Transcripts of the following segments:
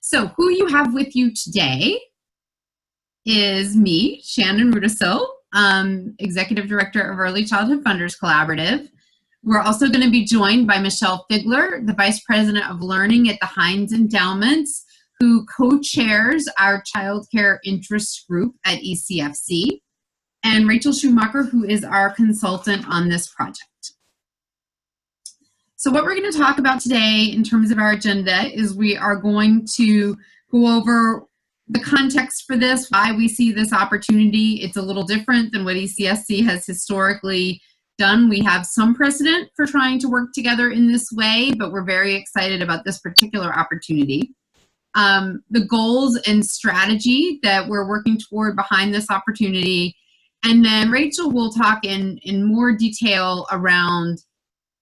So who you have with you today is me, Shannon Rudisil, Executive Director of Early Childhood Funders Collaborative. We're also going to be joined by Michelle Figler, the Vice President of Learning at the Heinz Endowments, who co-chairs our Child Care Interest Group at ECFC, and Rachel Schumacher, who is our consultant on this project. So what we're going to talk about today in terms of our agenda is we are going to go over the context for this, why we see this opportunity. It's a little different than what ECFC has historically done. We have some precedent for trying to work together in this way, but we're very excited about this particular opportunity. The goals and strategy that we're working toward behind this opportunity, and then Rachel will talk in more detail around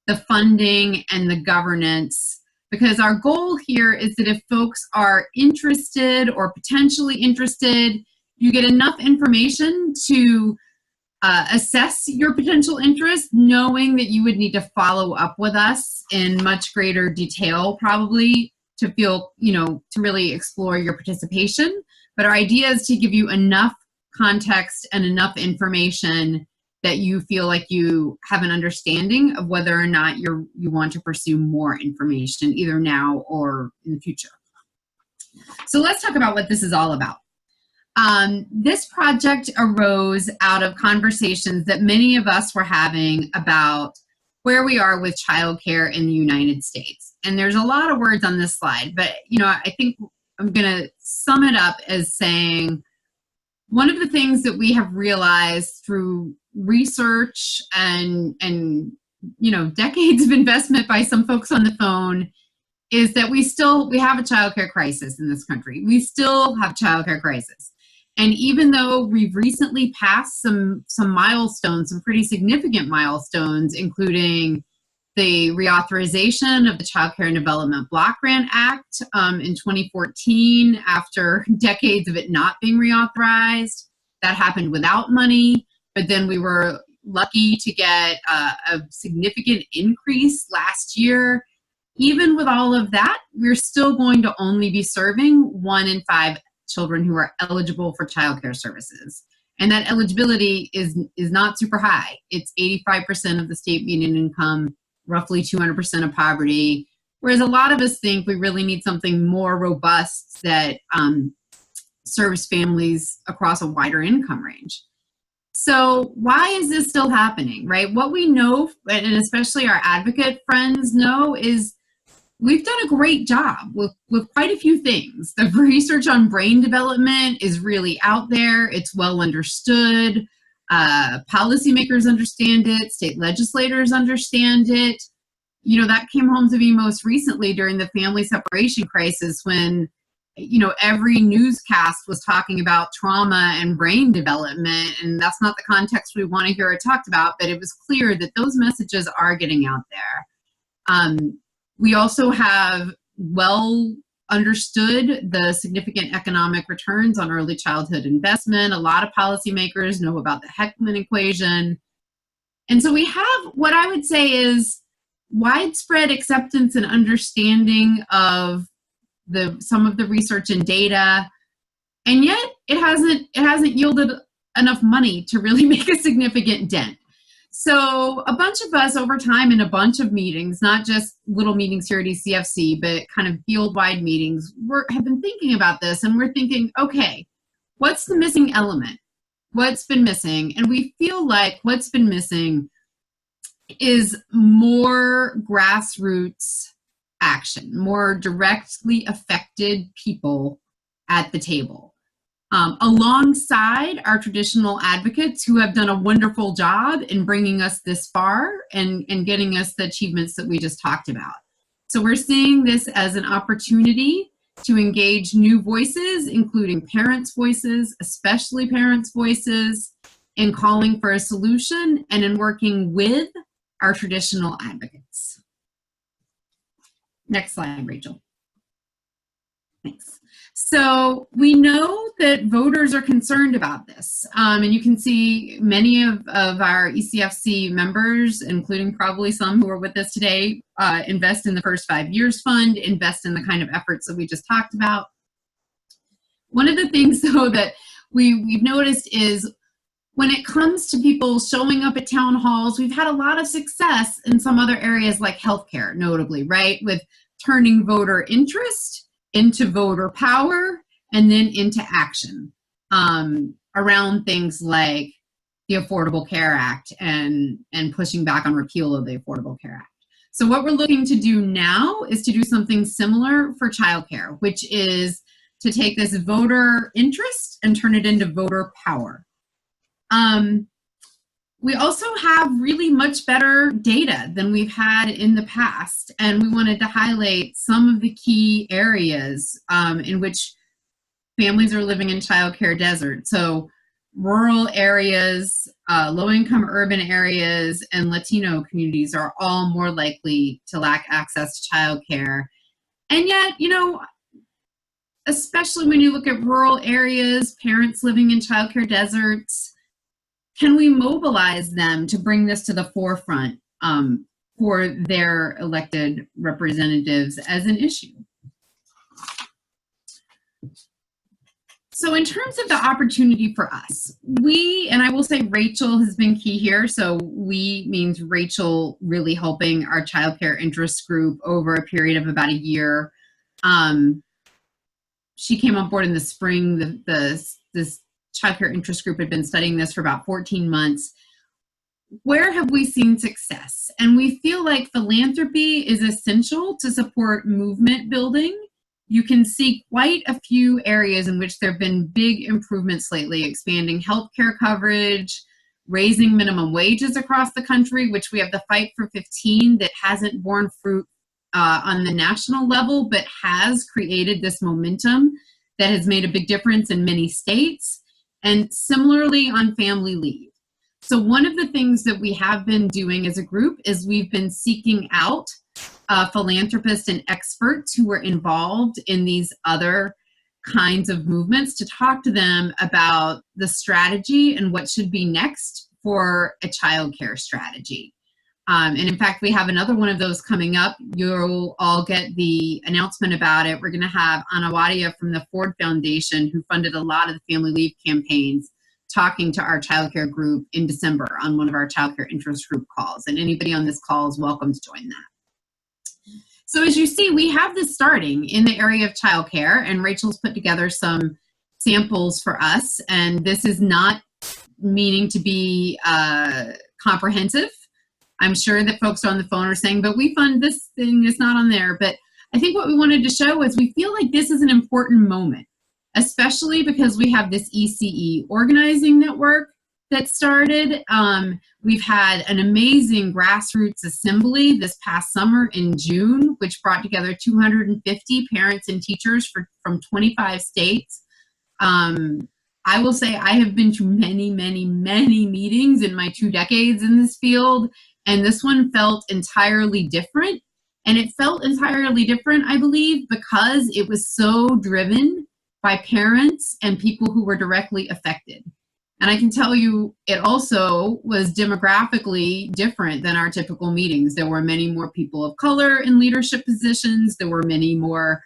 the funding and the governance, because our goal here is that if folks are interested or potentially interested, you get enough information to assess your potential interest, knowing that you would need to follow up with us in much greater detail, probably to feel, to really explore your participation. But our idea is to give you enough context and enough information that you feel like you have an understanding of whether or not you want to pursue more information, either now or in the future. So let's talk about what this is all about. This project arose out of conversations that many of us were having about where we are with childcare in the United States. And there's a lot of words on this slide, but I think I'm going to sum it up as saying one of the things that we have realized through research and decades of investment by some folks on the phone is that we have a childcare crisis in this country. We still have childcare crisis. And even though we've recently passed some milestones, some pretty significant milestones, including the reauthorization of the Child Care and Development Block Grant Act in 2014, after decades of it not being reauthorized. That happened without money, but then we were lucky to get a significant increase last year. Even with all of that, we're still going to only be serving 1 in 5 children who are eligible for child care services. And that eligibility is not super high. It's 85% of the state median income, roughly 200% of poverty, whereas a lot of us think we really need something more robust that serves families across a wider income range. So why is this still happening, right? What we know, and especially our advocate friends know, is we've done a great job with quite a few things. The research on brain development is really out there. It's well understood. Policymakers understand it. State legislators understand it. That came home to me most recently during the family separation crisis when, every newscast was talking about trauma and brain development. And that's not the context we want to hear it talked about, but it was clear that those messages are getting out there. We also have well understood the significant economic returns on early childhood investment. A lot of policymakers know about the Heckman equation. And so we have what I would say is widespread acceptance and understanding of some of the research and data, and yet it hasn't yielded enough money to really make a significant dent. So a bunch of us over time in a bunch of meetings, not just little meetings here at ECFC, but kind of field-wide meetings, have been thinking about this, and we're thinking, okay, what's the missing element? What's been missing? And we feel like what's been missing is more grassroots action, more directly affected people at the table. Alongside our traditional advocates who have done a wonderful job in bringing us this far and getting us the achievements that we just talked about. So we're seeing this as an opportunity to engage new voices, including parents' voices, especially parents' voices, in calling for a solution and in working with our traditional advocates. Next slide, Rachel. Thanks. So we know that voters are concerned about this. And you can see many of our ECFC members, including probably some who are with us today, invest in the First 5 Years Fund, invest in the kind of efforts that we just talked about. One of the things, though, that we've noticed is when it comes to people showing up at town halls, we've had a lot of success in some other areas like healthcare, notably, right? With turning voter interest into voter power and then into action around things like the Affordable Care Act and pushing back on repeal of the Affordable Care Act. So what we're looking to do now is to do something similar for childcare, which is to take this voter interest and turn it into voter power. We also have really much better data than we've had in the past, and we wanted to highlight some of the key areas in which families are living in childcare desert. So rural areas, low-income urban areas, and Latino communities are all more likely to lack access to childcare. And yet, you know, especially when you look at rural areas, parents living in childcare deserts, can we mobilize them to bring this to the forefront for their elected representatives as an issue? So in terms of the opportunity for us, and I will say Rachel has been key here. So we means Rachel really helping our childcare interest group over a period of about a year. She came on board in the spring. This childcare interest group had been studying this for about 14 months. Where have we seen success? And we feel like philanthropy is essential to support movement building. You can see quite a few areas in which there have been big improvements lately, expanding healthcare coverage, raising minimum wages across the country, which we have the Fight for 15 that hasn't borne fruit on the national level, but has created this momentum that has made a big difference in many states. And similarly on family leave. So one of the things that we have been doing as a group is we've been seeking out philanthropists and experts who were involved in these other kinds of movements to talk to them about the strategy and what should be next for a childcare strategy. And in fact, we have another one of those coming up. You'll all get the announcement about it. We're going to have Anna Wadia from the Ford Foundation, who funded a lot of the family leave campaigns, talking to our childcare group in December on one of our childcare interest group calls. And anybody on this call is welcome to join that. So as you see, we have this starting in the area of childcare, and Rachel's put together some samples for us. And this is not meaning to be comprehensive. I'm sure that folks on the phone are saying, but we fund this thing, it's not on there. But I think what we wanted to show is we feel like this is an important moment, especially because we have this ECE organizing network that started. We've had an amazing grassroots assembly this past summer in June, which brought together 250 parents and teachers from 25 states. I will say I have been to many, many, many meetings in my 2 decades in this field. And this one felt entirely different. And it felt entirely different, I believe, because it was so driven by parents and people who were directly affected. And I can tell you, it also was demographically different than our typical meetings. There were many more people of color in leadership positions. There were many more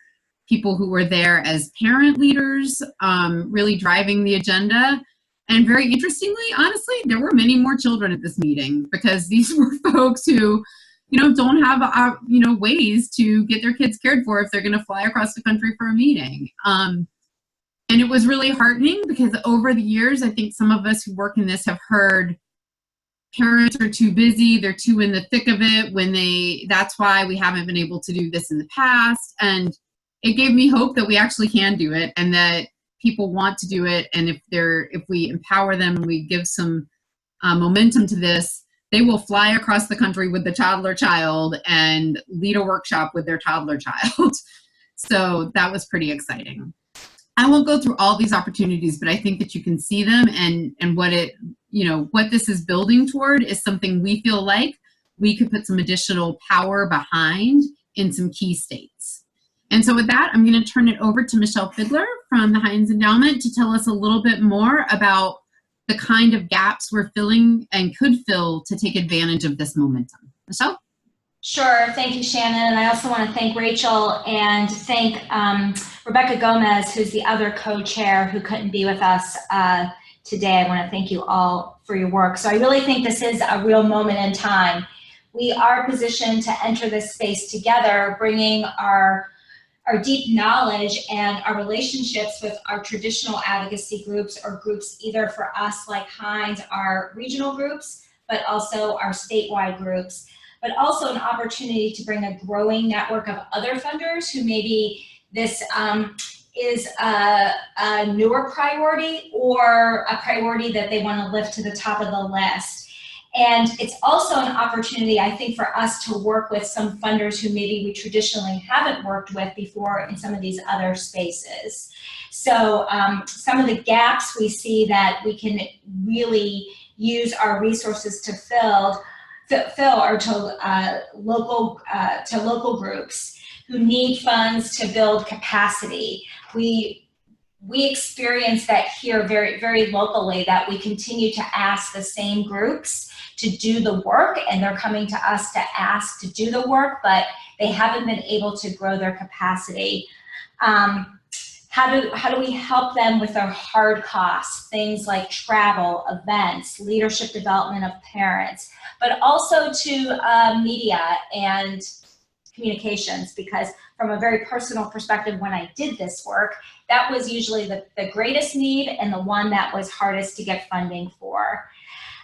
people who were there as parent leaders, really driving the agenda. And very interestingly, honestly, there were many more children at this meeting because these were folks who, you know, don't have, ways to get their kids cared for if they're going to fly across the country for a meeting. And it was really heartening because over the years, I think some of us who work in this have heard parents are too busy, they're too in the thick of it that's why we haven't been able to do this in the past. And it gave me hope that we actually can do it and that people want to do it, and if we empower them and we give some momentum to this, they will fly across the country with the toddler child and lead a workshop with their toddler child. So that was pretty exciting. I won't go through all these opportunities, but I think that you can see them, and what this is building toward is something we feel like we could put some additional power behind in some key states. And so with that, I'm going to turn it over to Michelle Fidler from the Heinz Endowment to tell us a little bit more about the kind of gaps we're filling and could fill to take advantage of this momentum. Michelle? Sure. Thank you, Shannon. And I also want to thank Rachel and thank Rebecca Gomez, who's the other co-chair who couldn't be with us today. I want to thank you all for your work. So I really think this is a real moment in time. We are positioned to enter this space together, bringing our deep knowledge and our relationships with our traditional advocacy groups, or groups either for us like Heinz, our regional groups, but also our statewide groups, but also an opportunity to bring a growing network of other funders who maybe this is a newer priority or a priority that they want to lift to the top of the list. And it's also an opportunity, I think, for us to work with some funders who maybe we traditionally haven't worked with before in some of these other spaces. So some of the gaps we see that we can really use our resources to fill are to local groups who need funds to build capacity. We experience that here very, very locally, that we continue to ask the same groups to do the work, and they're coming to us to ask to do the work, but they haven't been able to grow their capacity. How do we help them with their hard costs, things like travel, events, leadership development of parents, but also to media and communications, because from a very personal perspective, when I did this work, that was usually the greatest need and the one that was hardest to get funding for.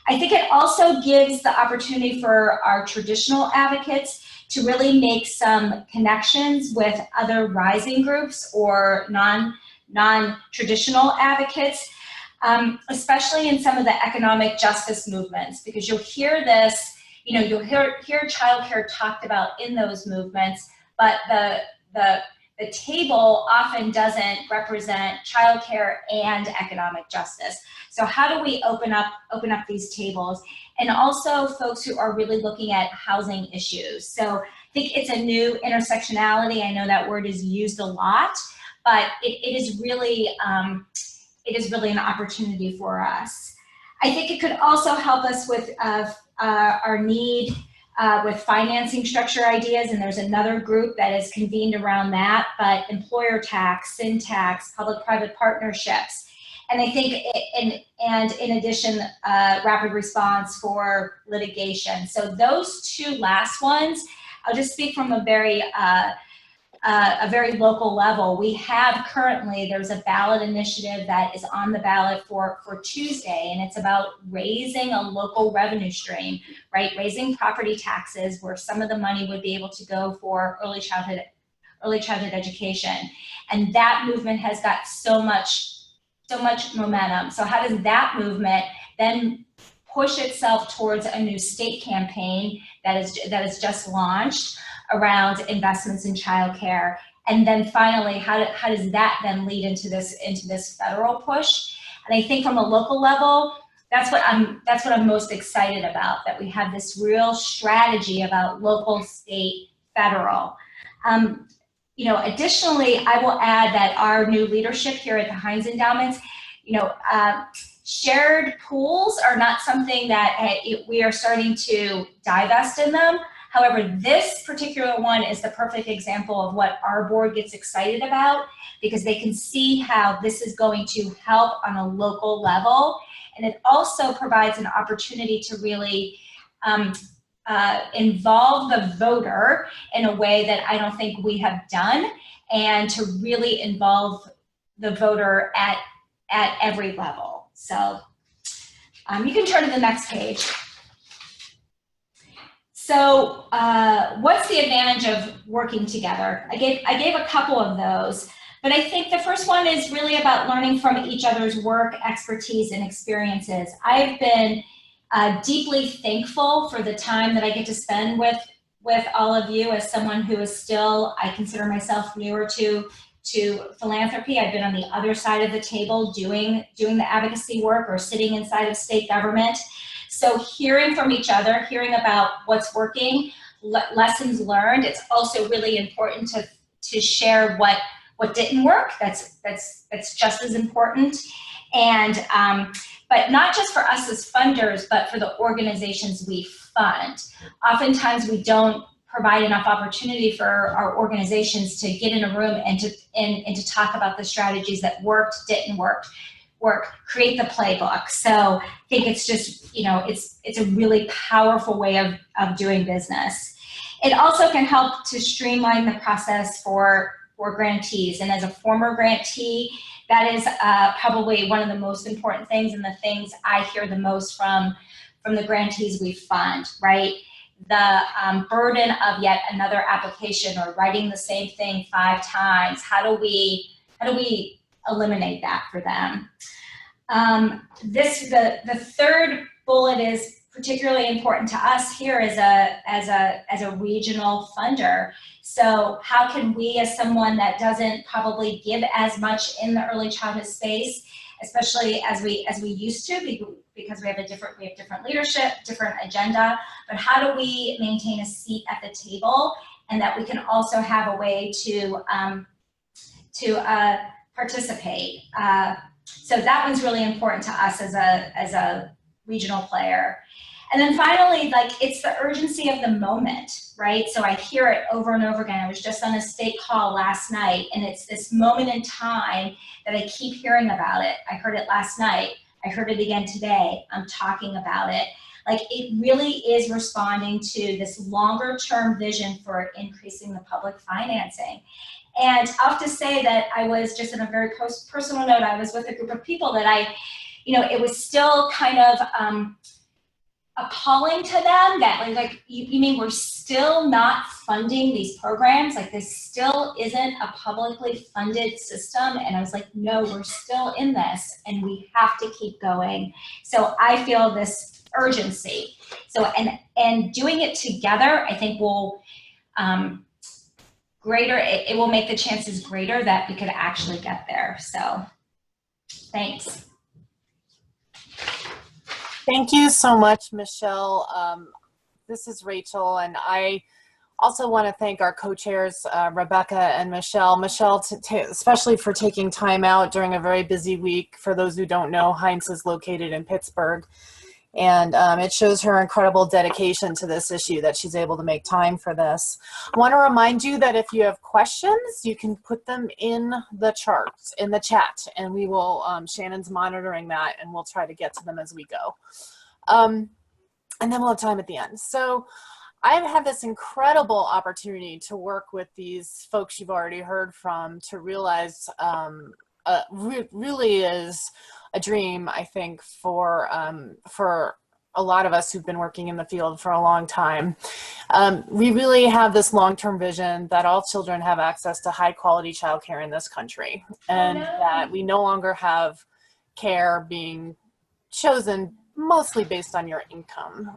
I think it also gives the opportunity for our traditional advocates to really make some connections with other rising groups or non-traditional advocates, especially in some of the economic justice movements, because you'll hear this, you'll hear childcare talked about in those movements, but the table often doesn't represent childcare and economic justice. So how do we open up these tables? And also folks who are really looking at housing issues. So I think it's a new intersectionality. I know that word is used a lot, but it is really an opportunity for us. I think it could also help us with our need with financing structure ideas, and there's another group that is convened around that, but employer tax, sin tax, public-private partnerships. And I think, in addition, rapid response for litigation. So those two last ones, I'll just speak from a very local level. We have currently, there's a ballot initiative that is on the ballot for Tuesday, and it's about raising a local revenue stream, right? Raising property taxes where some of the money would be able to go for early childhood education. And that movement has got so much momentum. So how does that movement then push itself towards a new state campaign that is just launched around investments in childcare? And then finally, how does that then lead into this federal push? And I think from a local level, that's what I'm most excited about, that we have this real strategy about local, state, federal. Additionally, I will add that our new leadership here at the Heinz Endowments, shared pools are not something that we are starting to divest in them. However, this particular one is the perfect example of what our board gets excited about, because they can see how this is going to help on a local level. And it also provides an opportunity to really involve the voter in a way that I don't think we have done, and to really involve the voter at every level. So you can turn to the next page. So what's the advantage of working together? I gave a couple of those, but I think the first one is really about learning from each other's work, expertise, and experiences. I've been deeply thankful for the time that I get to spend with all of you as someone who is still, I consider myself newer to philanthropy. I've been on the other side of the table doing the advocacy work or sitting inside of state government. So hearing from each other, hearing about what's working, lessons learned. It's also really important to share what didn't work. That's just as important. And but not just for us as funders, but for the organizations we fund. Oftentimes we don't provide enough opportunity for our organizations to get in a room and to talk about the strategies that worked, didn't work, create the playbook. So I think it's just, you know, it's a really powerful way of doing business. It also can help to streamline the process for grantees. And as a former grantee, that is probably one of the most important things, and the things I hear the most from the grantees we fund, right? The burden of yet another application or writing the same thing 5 times. How do we eliminate that for them? The third bullet is particularly important to us here as a regional funder. So how can we, as someone that doesn't probably give as much in the early childhood space, especially as we used to, because we have different leadership, different agenda, but how do we maintain a seat at the table, and that we can also have a way to participate. So that one's really important to us as a regional player. And then finally, like, it's the urgency of the moment, right? So I hear it over and over again. I was just on a state call last night, and it's this moment in time that I keep hearing about it. I heard it last night. I heard it again today. I'm talking about it. Like, it really is responding to this longer term vision for increasing the public financing. And I'll have to say that I was just, in a very personal note, I was with a group of people that it was still kind of appalling to them that like you mean we're still not funding these programs? Like, this still isn't a publicly funded system? And I was like, no, we're still in this, and we have to keep going. So I feel this urgency. So and doing it together, I think will it will make the chances greater that we could actually get there. So thanks. Thank you so much, Michelle. This is Rachel, and I also want to thank our co-chairs, Rebecca and Michelle. Michelle, especially for taking time out during a very busy week. For those who don't know, Heinz is located in Pittsburgh, and it shows her incredible dedication to this issue that she's able to make time for this. I want to remind you that if you have questions, you can put them in the charts, in the chat, and we will, Shannon's monitoring that, and we'll try to get to them as we go. And then we'll have time at the end. So I've had this incredible opportunity to work with these folks you've already heard from to realize really is a dream, I think, for a lot of us who've been working in the field for a long time. We really have this long-term vision that all children have access to high-quality childcare in this country, and that we no longer have care being chosen mostly based on your income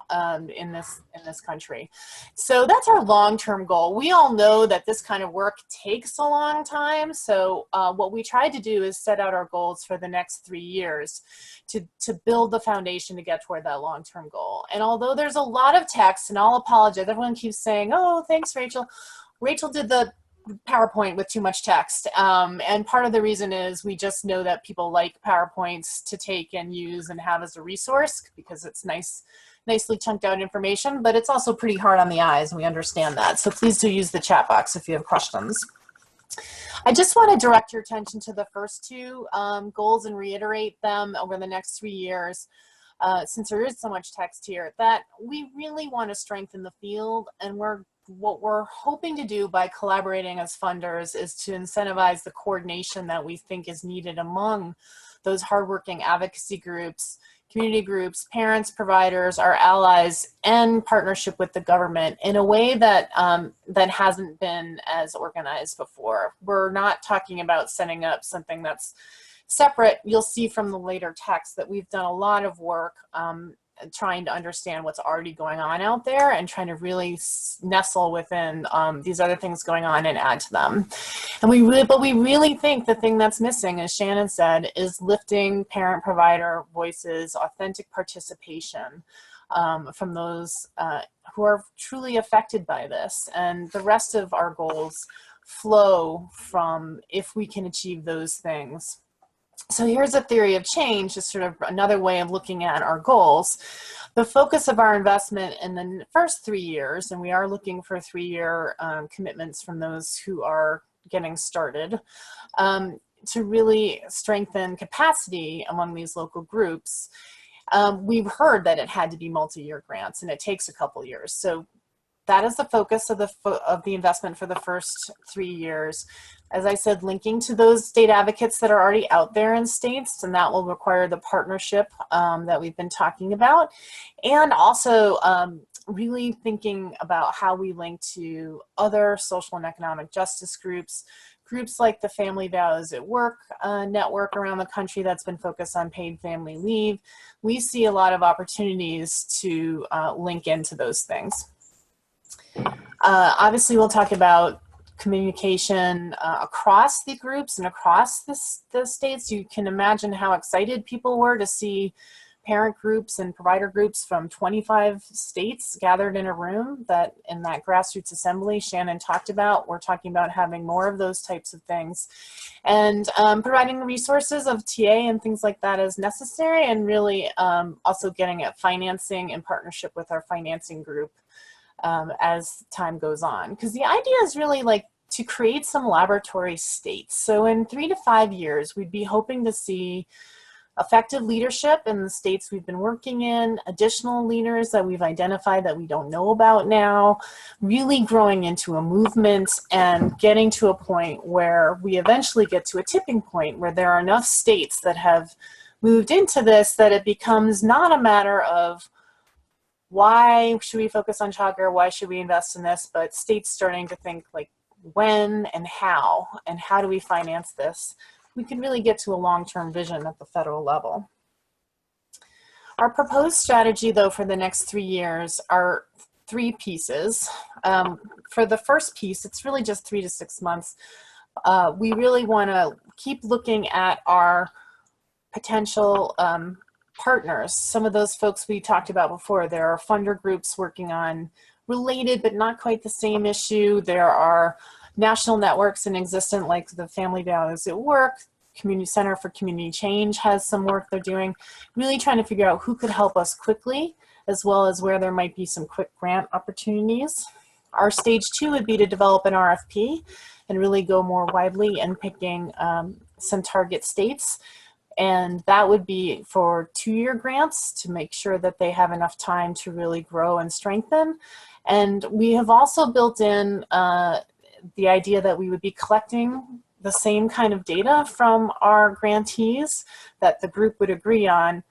in this country. So that's our long-term goal. We all know that this kind of work takes a long time. So what we tried to do is set out our goals for the next 3 years to build the foundation to get toward that long-term goal. And although there's a lot of text, and I'll apologize, everyone keeps saying, oh, thanks, Rachel. Rachel did the PowerPoint with too much text. And part of the reason is we just know that people like PowerPoints to take and use and have as a resource because it's nicely chunked out information, but it's also pretty hard on the eyes, and we understand that. So please do use the chat box if you have questions. I just want to direct your attention to the first 2 goals and reiterate them over the next 3 years. Since there is so much text here, that we really want to strengthen the field, and what we're hoping to do by collaborating as funders is to incentivize the coordination that we think is needed among those hardworking advocacy groups, community groups, parents, providers, our allies, and partnership with the government in a way that that hasn't been as organized before. We're not talking about setting up something that's separate. You'll see from the later text that we've done a lot of work trying to understand what's already going on out there and trying to really nestle within these other things going on and add to them. And we really think the thing that's missing, as Shannon said, is lifting parent-provider voices, authentic participation from those who are truly affected by this. And the rest of our goals flow from if we can achieve those things. So here's a theory of change, just sort of another way of looking at our goals. The focus of our investment in the first 3 years, and we are looking for 3-year commitments from those who are getting started, to really strengthen capacity among these local groups. We've heard that it had to be multi-year grants, and it takes a couple years. So that is the focus of the investment for the first 3 years. As I said, linking to those state advocates that are already out there in states, and that will require the partnership that we've been talking about. And also really thinking about how we link to other social and economic justice groups, groups like the Family Values at Work network around the country that's been focused on paid family leave. We see a lot of opportunities to link into those things. Obviously, we'll talk about communication across the groups and across the states. You can imagine how excited people were to see parent groups and provider groups from 25 states gathered in a room that in that grassroots assembly Shannon talked about. We're talking about having more of those types of things and providing resources of TA and things like that as necessary, and really also getting at financing in partnership with our financing group as time goes on. Because the idea is really like to create some laboratory states. So in 3 to 5 years, we'd be hoping to see effective leadership in the states we've been working in, additional leaders that we've identified that we don't know about now, really growing into a movement and getting to a point where we eventually get to a tipping point where there are enough states that have moved into this that it becomes not a matter of why should we focus on childcare, why should we invest in this, but states starting to think like when and how do we finance this. We can really get to a long-term vision at the federal level. Our proposed strategy, though, for the next 3 years are 3 pieces. For the first piece, it's really just 3 to 6 months. We really want to keep looking at our potential partners. Some of those folks we talked about before. There are funder groups working on related but not quite the same issue. There are national networks in existence like the Family Values at Work. Community Center for Community Change has some work they're doing, really trying to figure out who could help us quickly, as well as where there might be some quick grant opportunities. Our stage 2 would be to develop an RFP and really go more widely in picking some target states. And that would be for 2-year grants to make sure that they have enough time to really grow and strengthen. And we have also built in the idea that we would be collecting the same kind of data from our grantees that the group would agree on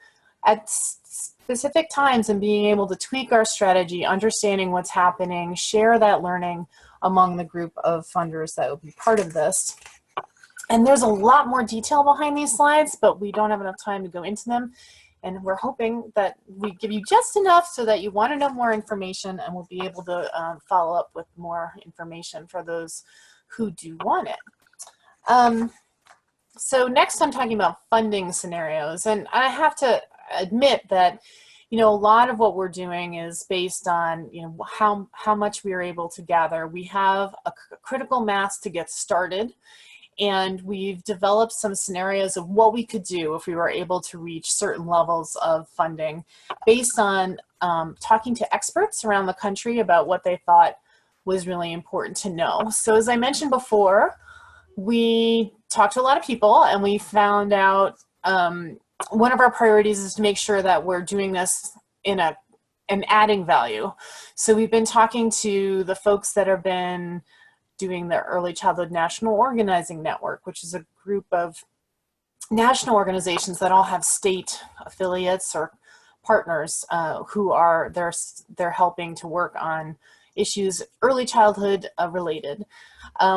at specific times, and being able to tweak our strategy, understanding what's happening, share that learning among the group of funders that would be part of this. And there's a lot more detail behind these slides, but we don't have enough time to go into them. And we're hoping that we give you just enough so that you want to know more information, and we'll be able to follow up with more information for those who do want it. So next I'm talking about funding scenarios. And I have to admit that, you know, a lot of what we're doing is based on, you know, how much we are able to gather. We have a critical mass to get started. And we've developed some scenarios of what we could do if we were able to reach certain levels of funding based on talking to experts around the country about what they thought was really important to know. So as I mentioned before, we talked to a lot of people, and we found out one of our priorities is to make sure that we're doing this in and adding value. So we've been talking to the folks that have been doing the Early Childhood National Organizing Network, which is a group of national organizations that all have state affiliates or partners who are they're helping to work on issues early childhood related.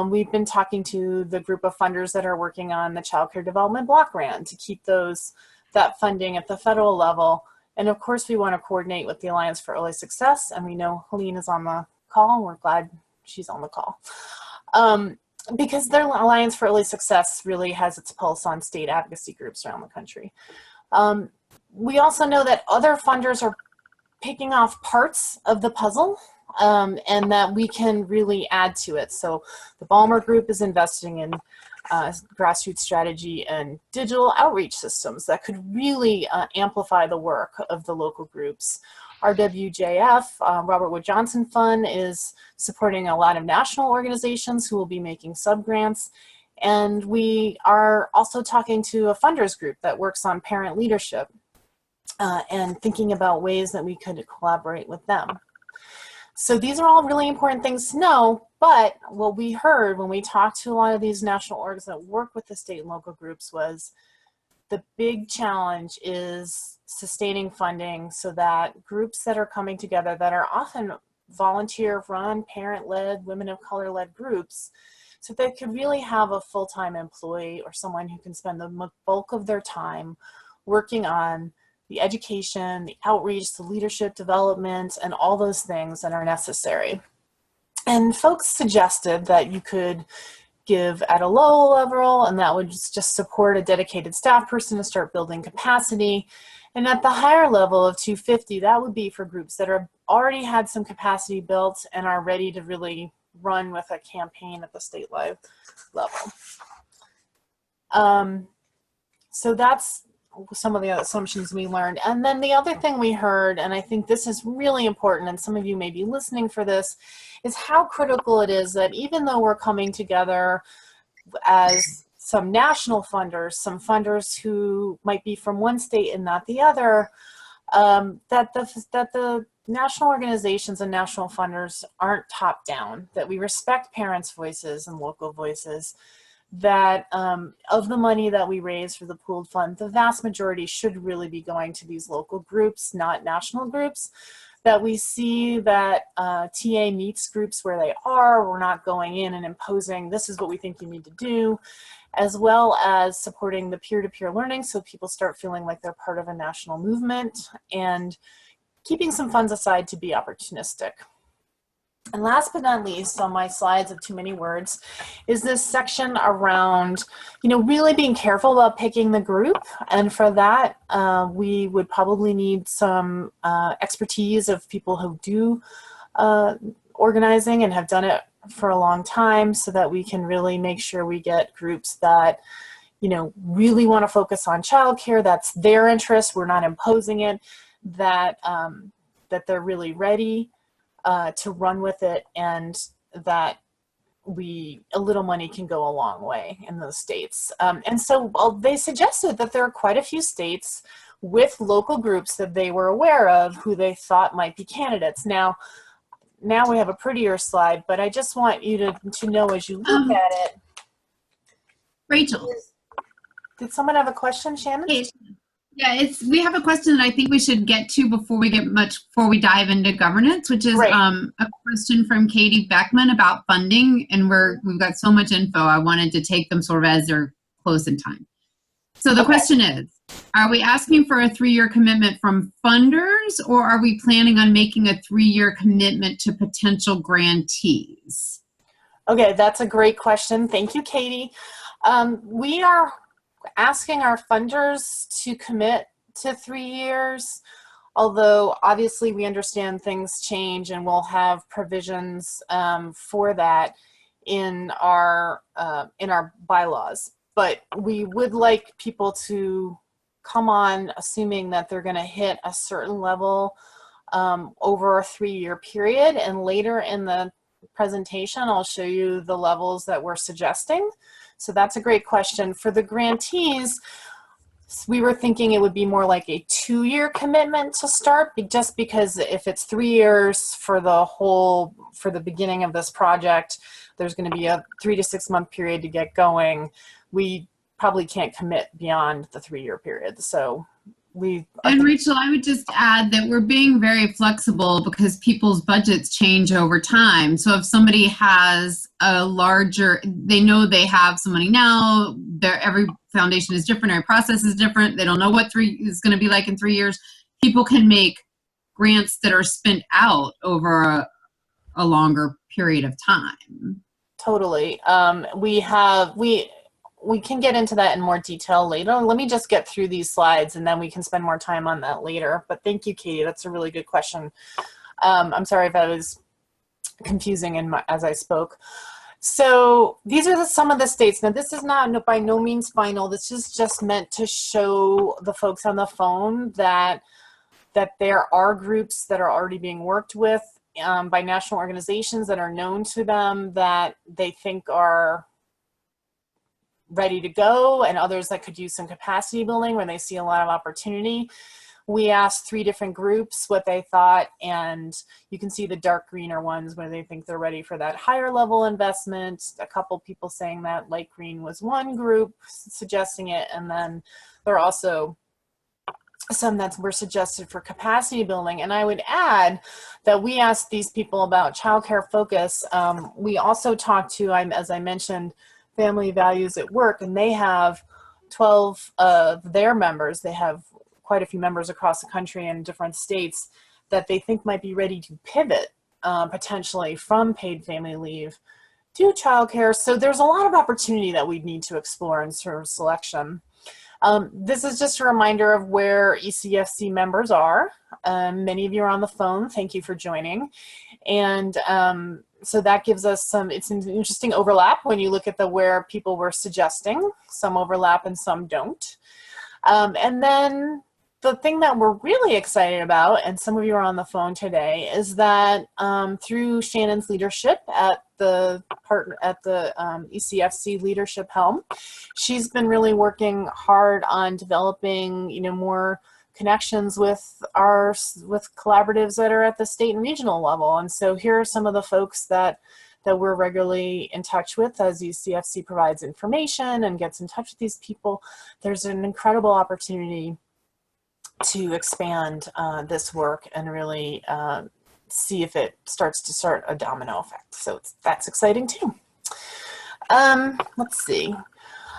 We've been talking to the group of funders that are working on the Child Care Development Block Grant to keep that funding at the federal level. And of course, we want to coordinate with the Alliance for Early Success, and we know Helene is on the call, and we're glad she's on the call. Because their Alliance for Early Success really has its pulse on state advocacy groups around the country. We also know that other funders are picking off parts of the puzzle and that we can really add to it. So the Balmer Group is investing in grassroots strategy and digital outreach systems that could really amplify the work of the local groups. RWJF, Robert Wood Johnson Fund, is supporting a lot of national organizations who will be making sub-grants. And we are also talking to a funders group that works on parent leadership and thinking about ways that we could collaborate with them. So these are all really important things to know, but what we heard when we talked to a lot of these national orgs that work with the state and local groups was the big challenge is sustaining funding so that groups that are coming together that are often volunteer-run, parent-led, women of color-led groups, so they could really have a full-time employee or someone who can spend the bulk of their time working on the education, the outreach, the leadership development, and all those things that are necessary. And folks suggested that you could give at a low level, and that would just support a dedicated staff person to start building capacity. And at the higher level of 250, that would be for groups that are already had some capacity built and are ready to really run with a campaign at the state level. So that's some of the assumptions we learned. And then the other thing we heard, and I think this is really important, and some of you may be listening for this, is how critical it is that even though we're coming together as some national funders, some funders who might be from one state and not the other, that the national organizations and national funders aren't top down, that we respect parents' voices and local voices, that of the money that we raise for the pooled fund, the vast majority should really be going to these local groups, not national groups, that we see that TA meets groups where they are. We're not going in and imposing, this is what we think you need to do, as well as supporting the peer-to-peer learning so people start feeling like they're part of a national movement, and keeping some funds aside to be opportunistic. And last but not least on my slides of too many words is this section around, really being careful about picking the group. And for that, we would probably need some expertise of people who do organizing and have done it for a long time, so that we can really make sure we get groups that, really want to focus on childcare. That's their interest. We're not imposing it. That they're really ready to run with it, and that a little money can go a long way in those states. And so they suggested that there are quite a few states with local groups that they were aware of who they thought might be candidates. Now we have a prettier slide, but I just want you to know as you look at it. Rachel. Did someone have a question, Shannon? Hey. Yeah, we have a question that I think we should get to before we dive into governance, which is right. A question from Katie Beckman about funding, and we've got so much info. I wanted to take them sort of as they're close in time. So the question is, are we asking for a 3-year commitment from funders, or are we planning on making a 3-year commitment to potential grantees? Okay, that's a great question. Thank you, Katie. We are asking our funders to commit to 3 years, although obviously we understand things change and we'll have provisions for that in our bylaws. But we would like people to come on assuming that they're going to hit a certain level over a 3-year period, and later in the presentation I'll show you the levels that we're suggesting. So that's a great question. For the grantees, we were thinking it would be more like a 2-year commitment to start, just because if it's 3 years for the beginning of this project, there's going to be a 3 to 6 month period to get going. We probably can't commit beyond the 3-year period. So and Rachel, I would just add that we're being very flexible because people's budgets change over time. So if somebody has they know they have some money now, every foundation is different, every process is different, they don't know what 3 is going to be like in 3 years. People can make grants that are spent out over a longer period of time. Totally. We can get into that in more detail later. Let me just get through these slides and then we can spend more time on that later. But thank you, Katie. That's a really good question. I'm sorry if I was confusing as I spoke. So these are some of the states. Now this is not by no means final. This is just meant to show the folks on the phone that there are groups that are already being worked with by national organizations that are known to them that they think are ready to go, and others that could use some capacity building where they see a lot of opportunity. We asked 3 different groups what they thought, and you can see the dark greener ones where they think they're ready for that higher level investment. A couple people saying that light green was one group suggesting it, and then there are also some that were suggested for capacity building. And I would add that we asked these people about childcare focus. We also talked to, as I mentioned, Family Values at Work, and they have 12 of their members. They have quite a few members across the country in different states that they think might be ready to pivot potentially from paid family leave to childcare. So there's a lot of opportunity that we need to explore in sort of selection. This is just a reminder of where ECFC members are. Many of you are on the phone. Thank you for joining. And so that gives us it's an interesting overlap when you look at where people were suggesting. Some overlap and some don't. And then the thing that we're really excited about, and some of you are on the phone today, is that through Shannon's leadership at the ECFC leadership helm, she's been really working hard on developing, more connections with collaboratives that are at the state and regional level. And so here are some of the folks that we're regularly in touch with as ECFC provides information and gets in touch with these people. There's an incredible opportunity to expand this work and really see if it starts a domino effect. So that's exciting too. Let's see.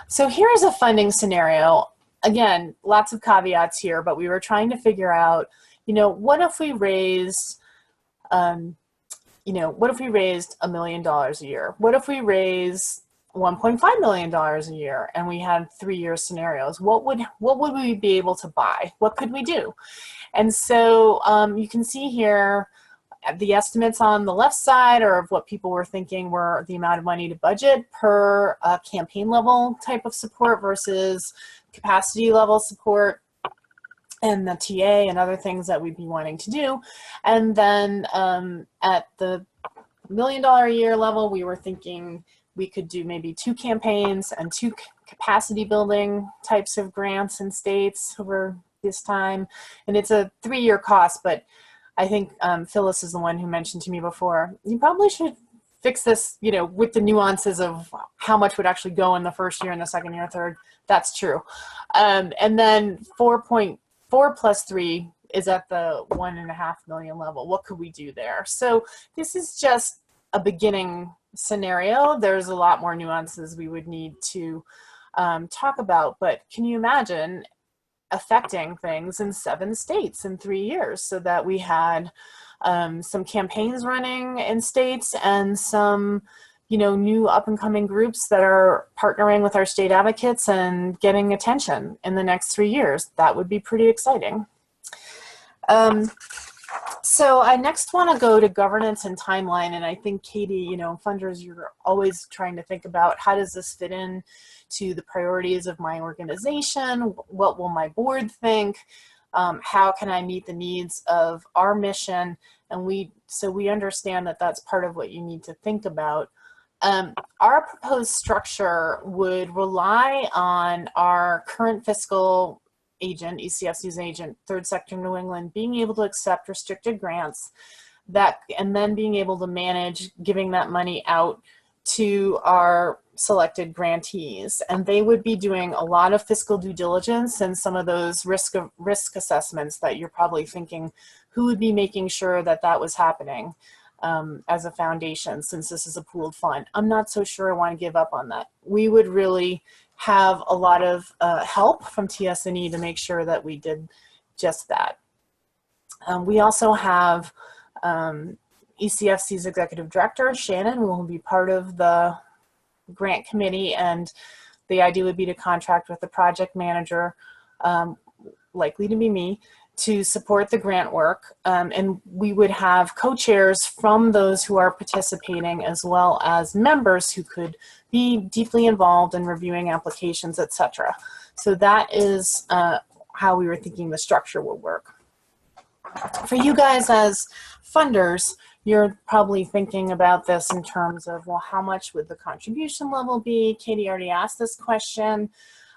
So here's a funding scenario. Again, lots of caveats here, but we were trying to figure out, what if we raised, what if we raised $1 million a year? What if we raised $1.5 million a year and we had 3-year scenarios? What would we be able to buy? What could we do? And so you can see here the estimates on the left side are of what people were thinking were the amount of money to budget per campaign level type of support versus capacity level support and the TA and other things that we'd be wanting to do. And then at the $1 million a year level, we were thinking we could do maybe 2 campaigns and 2 capacity building types of grants in states over this time. And it's a 3-year cost, but I think Phyllis is the one who mentioned to me before, you probably should fix this, with the nuances of how much would actually go in the first year and the second year, third. That's true. And then 4.4 plus 3 is at the $1.5 million level. What could we do there? So this is just a beginning scenario. There's a lot more nuances we would need to talk about, but can you imagine affecting things in 7 states in 3 years so that we had some campaigns running in states and some new up and coming groups that are partnering with our state advocates and getting attention in the next 3 years? That would be pretty exciting. So I next want to go to governance and timeline, and I think Katie, funders, you're always trying to think about how does this fit in to the priorities of my organization? What will my board think? How can I meet the needs of our mission? And so we understand that that's part of what you need to think about. Our proposed structure would rely on our current fiscal agent, ECFC's agent, Third Sector New England, being able to accept restricted grants and then being able to manage giving that money out to our selected grantees. And they would be doing a lot of fiscal due diligence and some of those risk assessments that you're probably thinking, who would be making sure that that was happening as a foundation, since this is a pooled fund? I'm not so sure I want to give up on that. We would really have a lot of help from TS&E to make sure that we did just that. We also have ECFC's executive director, Shannon, who will be part of the grant committee, and the idea would be to contract with the project manager, likely to be me, to support the grant work, and we would have co-chairs from those who are participating, as well as members who could be deeply involved in reviewing applications, etc. So that is how we were thinking the structure would work. For you guys as funders, you're probably thinking about this in terms of, well, how much would the contribution level be? Katie already asked this question.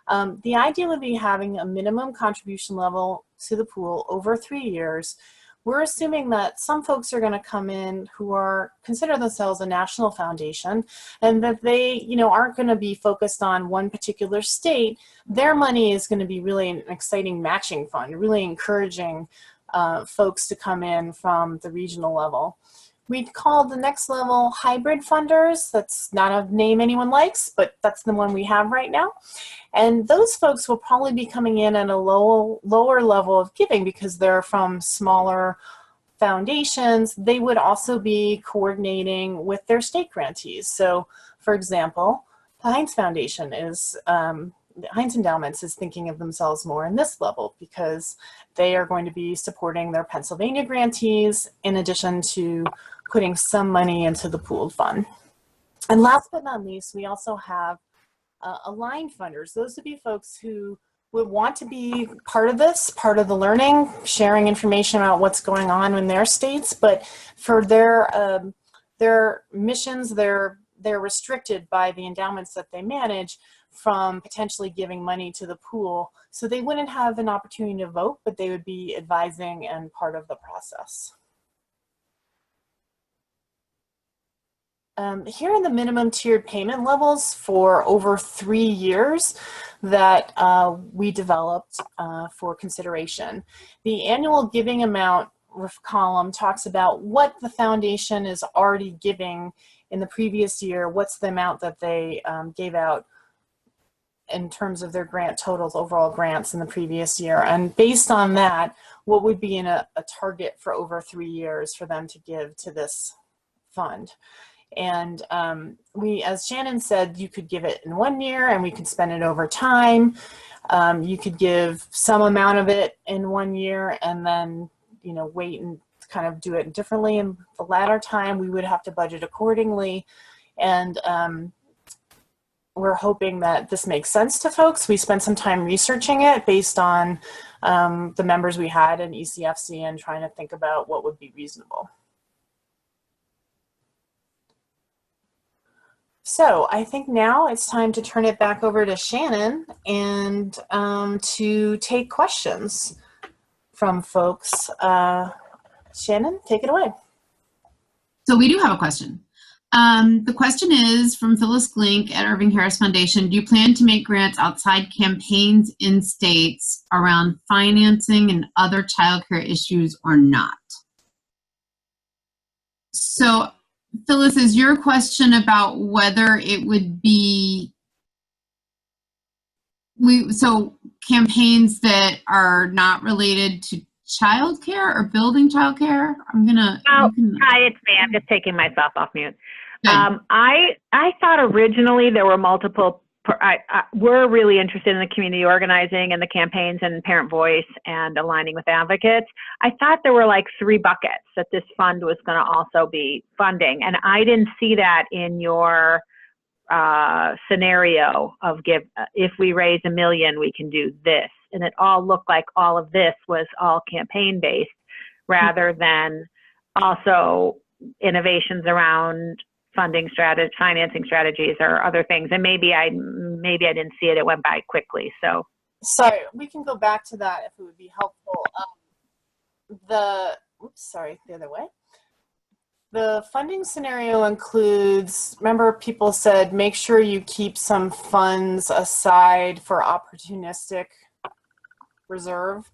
The idea would be having a minimum contribution level to the pool over 3 years. We're assuming that some folks are going to come in who consider themselves a national foundation, and that they, aren't going to be focused on one particular state. Their money is going to be really an exciting matching fund, really encouraging folks to come in from the regional level. We'd call the next level hybrid funders. That's not a name anyone likes, but that's the one we have right now. And those folks will probably be coming in at a lower level of giving because they're from smaller foundations. They would also be coordinating with their state grantees. So, for example, the Heinz Foundation Heinz Endowments is thinking of themselves more in this level because they are going to be supporting their Pennsylvania grantees in addition to putting some money into the pooled fund. And last but not least, we also have aligned funders. Those would be folks who would want to be part of this, part of the learning, sharing information about what's going on in their states, but for their missions, they're restricted by the endowments that they manage from potentially giving money to the pool. So they wouldn't have an opportunity to vote, but they would be advising and part of the process. Here are the minimum tiered payment levels for over 3 years that we developed for consideration. The annual giving amount column talks about what the foundation is already giving in the previous year, what's the amount that they gave out in terms of their grant totals, overall grants in the previous year. And based on that, what would be in a target for over 3 years for them to give to this fund. And as Shannon said, you could give it in 1 year and we could spend it over time. You could give some amount of it in 1 year and then, wait and kind of do it differently in the latter time. We would have to budget accordingly. And we're hoping that this makes sense to folks. We spent some time researching it based on the members we had in ECFC and trying to think about what would be reasonable. So I think now it's time to turn it back over to Shannon and to take questions from folks. Shannon, take it away. So we do have a question. The question is from Phyllis Glink at Irving Harris Foundation. Do you plan to make grants outside campaigns in states around financing and other childcare issues or not? So Phyllis, is your question about whether it would be, so campaigns that are not related to childcare or building childcare? Hi, it's me. I'm just taking myself off mute. I thought originally there were multiple. We're really interested in the community organizing and the campaigns and parent voice and aligning with advocates. I thought there were like 3 buckets that this fund was going to also be funding, and I didn't see that in your scenario of if we raise $1 million, we can do this. And it all looked like all of this was all campaign based rather than also innovations around financing strategies or other things. And maybe I didn't see it. It went by quickly. So sorry, we can go back to that if it would be helpful. The other way. The funding scenario includes, remember people said, make sure you keep some funds aside for opportunistic reserve.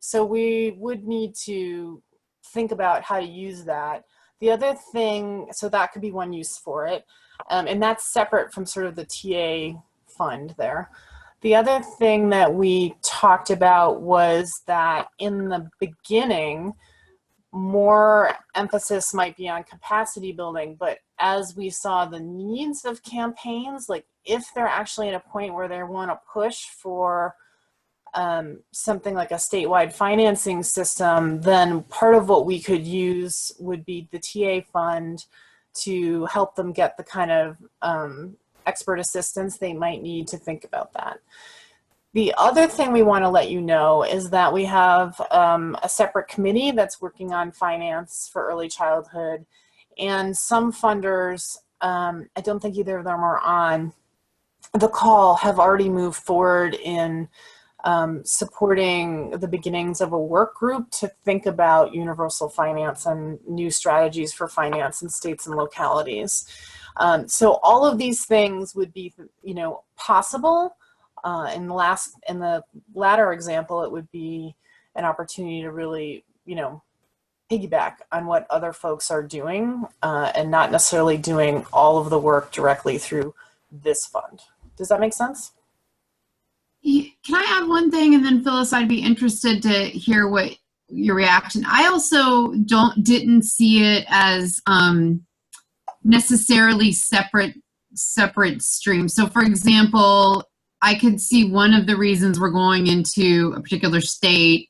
So we would need to think about how to use that. The other thing, so that could be one use for it, and that's separate from sort of the TA fund there. The other thing that we talked about was that in the beginning, more emphasis might be on capacity building, but as we saw the needs of campaigns, like if they're actually at a point where they want to push for something like a statewide financing system, then part of what we could use would be the TA fund to help them get the kind of expert assistance they might need to think about that. The other thing we want to let you know is that we have a separate committee that's working on finance for early childhood, and some funders, I don't think either of them are on the call, have already moved forward in supporting the beginnings of a work group to think about universal finance and new strategies for finance in states and localities. So all of these things would be, you know, possible. In the latter example, it would be an opportunity to really, you know, piggyback on what other folks are doing and not necessarily doing all of the work directly through this fund. Does that make sense? Can I add one thing, and then Phyllis, I'd be interested to hear what your reaction. I also didn't see it as necessarily separate streams. So for example, I could see one of the reasons we're going into a particular state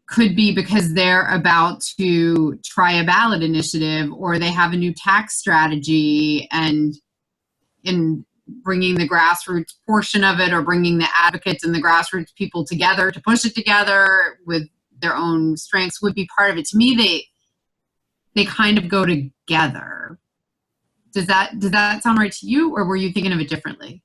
could be because they're about to try a ballot initiative, or they have a new tax strategy, and in bringing the grassroots portion of it, or bringing the advocates and the grassroots people together to push it together with their own strengths would be part of it. To me, they kind of go together. Does that sound right to you, or were you thinking of it differently?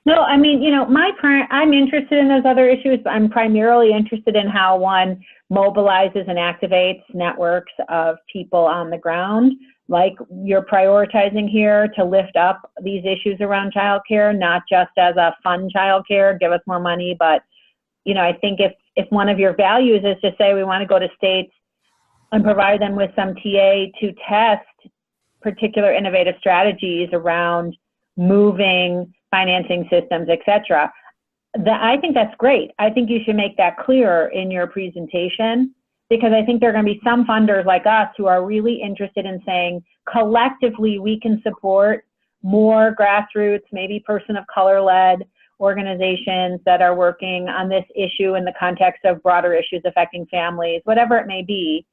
No, I mean, you know, I'm interested in those other issues, but I'm primarily interested in how one mobilizes and activates networks of people on the ground, like you're prioritizing here, to lift up these issues around childcare, not just as a fun childcare, give us more money, but, you know, I think if one of your values is to say we want to go to states and provide them with some TA to test particular innovative strategies around moving financing systems, etc. I think that's great. I think you should make that clear in your presentation, because I think there are going to be some funders like us who are really interested in saying, collectively, we can support more grassroots, maybe person of color-led organizations that are working on this issue in the context of broader issues affecting families, whatever it may be,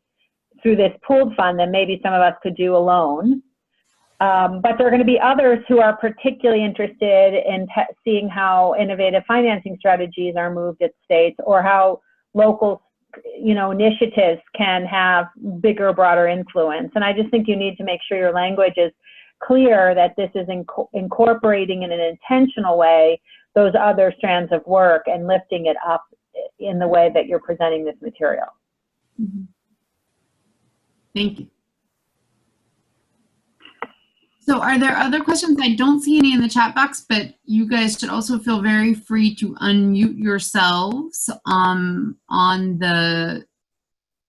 through this pooled fund that maybe some of us could do alone. But there are going to be others who are particularly interested in seeing how innovative financing strategies are moved at states, or how local, you know, initiatives can have bigger, broader influence. And I just think you need to make sure your language is clear that this is incorporating in an intentional way those other strands of work and lifting it up in the way that you're presenting this material. Mm-hmm. Thank you. So are there other questions? I don't see any in the chat box, but you guys should also feel very free to unmute yourselves on the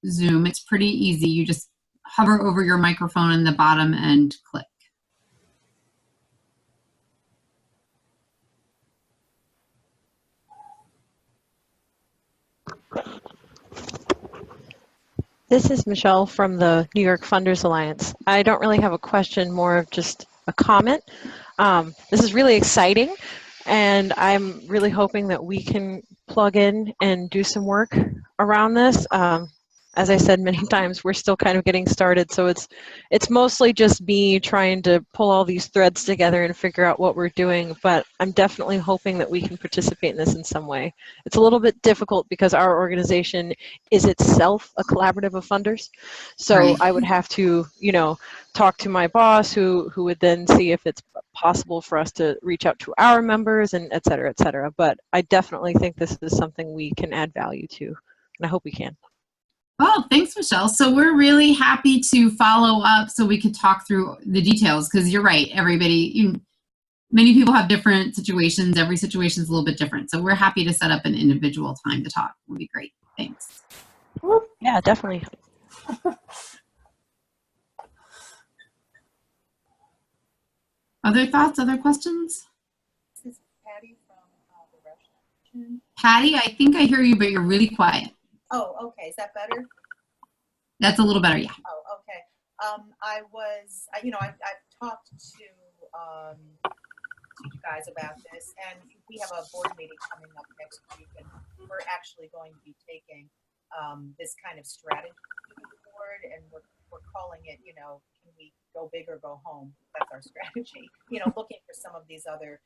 Zoom. It's pretty easy. You just hover over your microphone in the bottom and click. This is Michelle from the New York Funders Alliance. I don't really have a question, more of just a comment. This is really exciting, and I'm really hoping that we can plug in and do some work around this. As I said many times, we're still kind of getting started, so it's mostly just me trying to pull all these threads together and figure out what we're doing, but I'm definitely hoping that we can participate in this in some way. It's a little bit difficult because our organization is itself a collaborative of funders, so right. I would have to, you know, talk to my boss who would then see if it's possible for us to reach out to our members, and et cetera, but I definitely think this is something we can add value to, and I hope we can. Oh, thanks, Michelle. So we're really happy to follow up so we could talk through the details, because you're right, everybody, many people have different situations. Every situation is a little bit different. So we're happy to set up an individual time to talk. It would be great. Thanks. Yeah, definitely. Other thoughts, other questions? This is Patty from the Russian. Patty, I think I hear you, but you're really quiet. Oh, okay. Is that better? That's a little better, yeah. Oh, okay. I've talked to to you guys about this, and we have a board meeting coming up next week, and we're actually going to be taking this kind of strategy to the board, and we're calling it, you know, can we go big or go home? That's our strategy. You know, looking for some of these other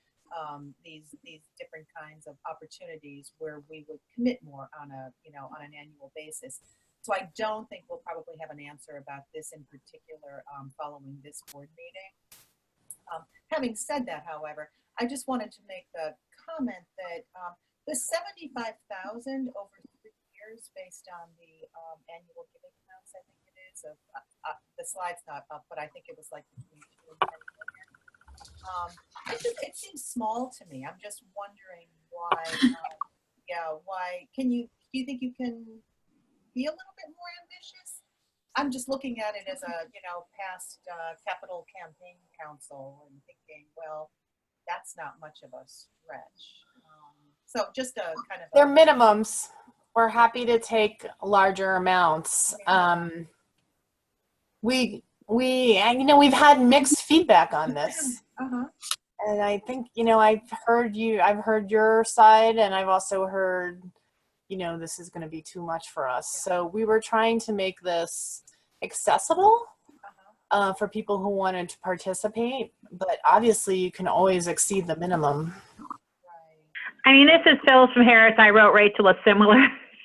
these different kinds of opportunities where we would commit more on a, you know, on an annual basis. So I don't think we'll probably have an answer about this in particular following this board meeting. Having said that, however, I just wanted to make the comment that the $75,000 over 3 years based on the annual giving amounts, I think it is, of, the slide's not up, but I think it was like between 2 and 10 million. It seems small to me. I'm just wondering why, why, do you think you can be a little bit more ambitious? I'm just looking at it as a, you know, past capital campaign council and thinking, well, that's not much of a stretch. So just a kind of. They're minimums. We're happy to take larger amounts. You know, we've had mixed feedback on this. And I think, you know, I've heard your side, and I've also heard, you know, this is going to be too much for us. So we were trying to make this accessible for people who wanted to participate, but obviously you can always exceed the minimum. I mean, this is Phyllis from Harris. I wrote Rachel a similar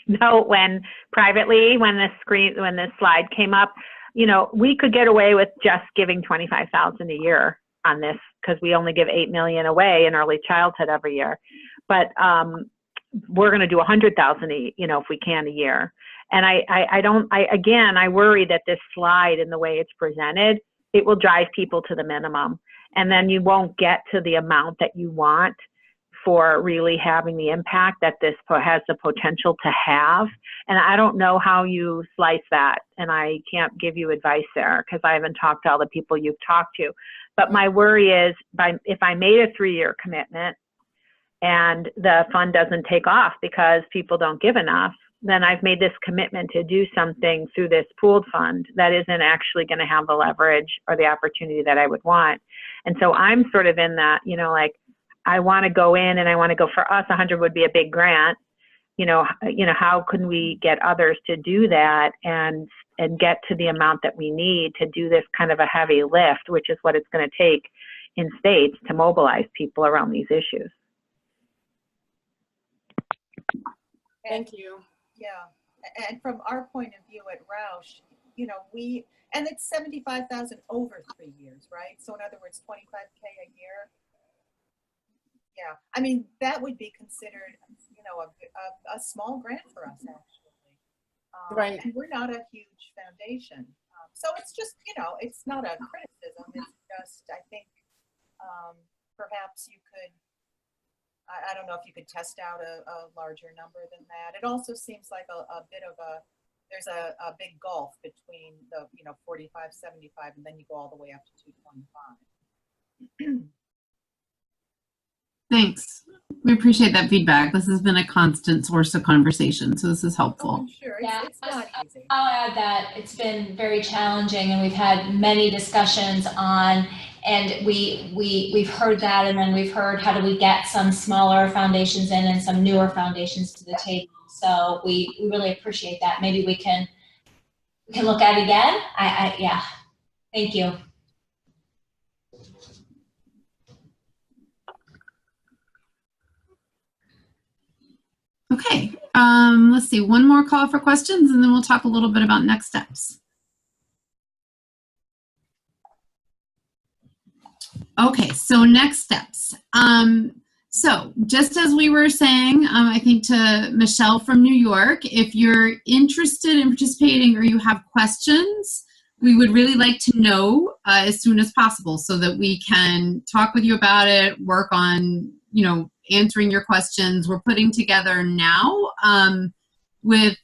note when this slide came up. You know, we could get away with just giving $25,000 a year on this because we only give $8 million away in early childhood every year. But we're going to do $100,000, you know, if we can a year. And I worry that this slide and the way it's presented, it will drive people to the minimum. And then you won't get to the amount that you want for really having the impact that this has the potential to have. And I don't know how you slice that. And I can't give you advice there because I haven't talked to all the people you've talked to. But my worry is if I made a 3-year commitment and the fund doesn't take off because people don't give enough, then I've made this commitment to do something through this pooled fund that isn't actually going to have the leverage or the opportunity that I would want. And so I'm sort of in that, you know, like, I want to go in and I want to go, for us, 100 would be a big grant. You know, how can we get others to do that and get to the amount that we need to do this kind of a heavy lift, which is what it's going to take in states to mobilize people around these issues. Thank you. Yeah, and from our point of view at Roush, you know, and it's 75,000 over 3 years, right? So in other words, 25K a year. Yeah, I mean, that would be considered, you know, a small grant for us, actually. Right. And we're not a huge foundation. So it's just, you know, it's not a criticism. It's just, I think, perhaps you could, I don't know if you could test out a larger number than that. It also seems like a bit of there's a big gulf between the, you know, 45, 75, and then you go all the way up to 225. Thanks. We appreciate that feedback. This has been a constant source of conversation, so this is helpful. Oh, sure. Yeah, it's not easy. I'll add that it's been very challenging, and we've had many discussions on, and we've heard that, and then we've heard how do we get some smaller foundations in and some newer foundations to the table. So we really appreciate that. Maybe we can look at it again. Yeah. Thank you. Okay, let's see, one more call for questions and then we'll talk a little bit about next steps. Okay, so next steps. So just as we were saying, I think to Michelle from New York, if you're interested in participating or you have questions, we would really like to know as soon as possible so that we can talk with you about it, work on, you know, answering your questions. We're putting together now with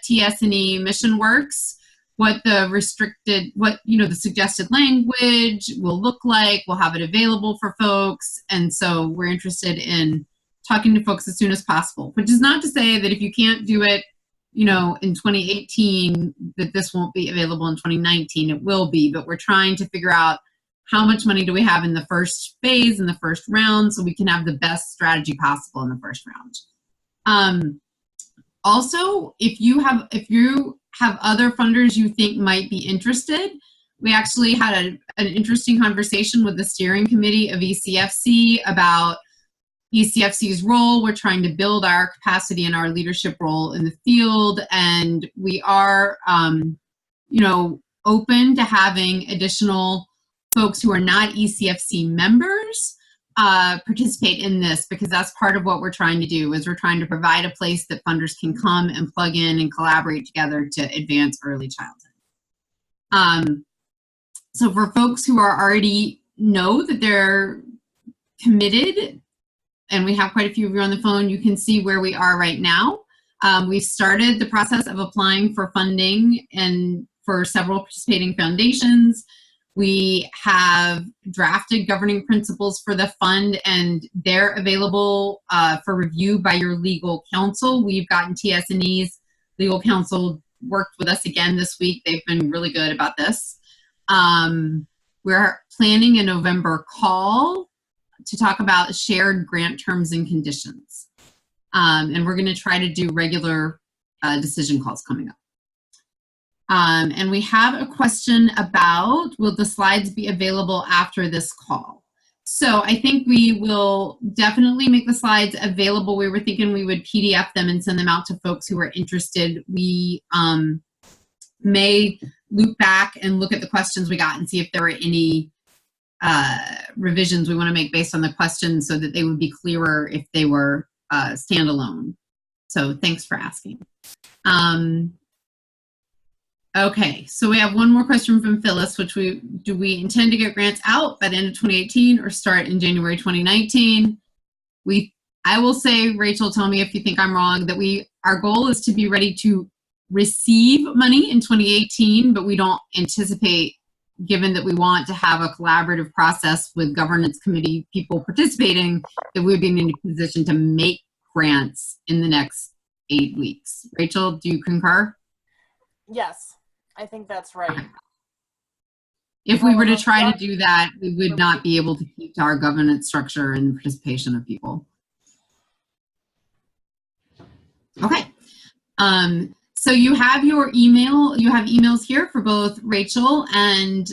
TS&E Mission Works what the the suggested language will look like. We'll have it available for folks. And so we're interested in talking to folks as soon as possible, which is not to say that if you can't do it, you know, in 2018, that this won't be available in 2019. It will be, but we're trying to figure out how much money do we have in the first phase, in the first round, so we can have the best strategy possible in the first round. Also, if you have other funders you think might be interested, we actually had an interesting conversation with the steering committee of ECFC about ECFC's role. We're trying to build our capacity and our leadership role in the field, and we are, open to having additional folks who are not ECFC members participate in this, because that's part of what we're trying to do, is we're trying to provide a place that funders can come and plug in and collaborate together to advance early childhood. So for folks who are already know that they're committed, and we have quite a few of you on the phone, you can see where we are right now. We've started the process of applying for funding and for several participating foundations. We have drafted governing principles for the fund, and they're available for review by your legal counsel. We've gotten TS&E's legal counsel worked with us again this week. They've been really good about this. We're planning a November call to talk about shared grant terms and conditions. And we're going to try to do regular decision calls coming up. And we have a question about, will the slides be available after this call? So I think we will definitely make the slides available. We were thinking we would PDF them and send them out to folks who are interested. We may loop back and look at the questions we got and see if there were any revisions we want to make based on the questions, so that they would be clearer if they were standalone. So thanks for asking. Okay, so we have one more question from Phyllis, which do we intend to get grants out by the end of 2018 or start in January 2019? I will say, Rachel, tell me if you think I'm wrong, that our goal is to be ready to receive money in 2018, but we don't anticipate, given that we want to have a collaborative process with governance committee people participating, that we'd be in a position to make grants in the next 8 weeks. Rachel, do you concur? Yes, I think that's right. If we were to try to do that, we would not be able to keep to our governance structure and participation of people. Okay. So you have your email, you have emails here for both Rachel and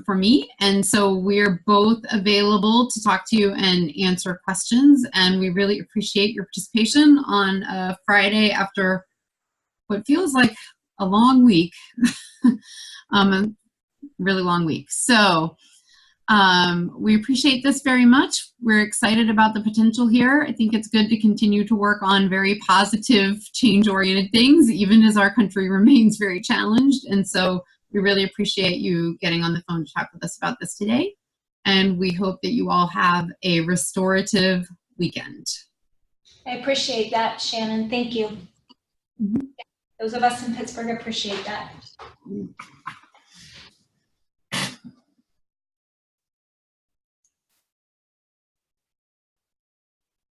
for me. And so we're both available to talk to you and answer questions. And we really appreciate your participation on a Friday after what feels like a long week, a really long week. So we appreciate this very much. We're excited about the potential here. I think it's good to continue to work on very positive, change-oriented things, even as our country remains very challenged. And so we really appreciate you getting on the phone to talk with us about this today. And we hope that you all have a restorative weekend. I appreciate that, Shannon. Thank you. Mm-hmm. Those of us in Pittsburgh appreciate that.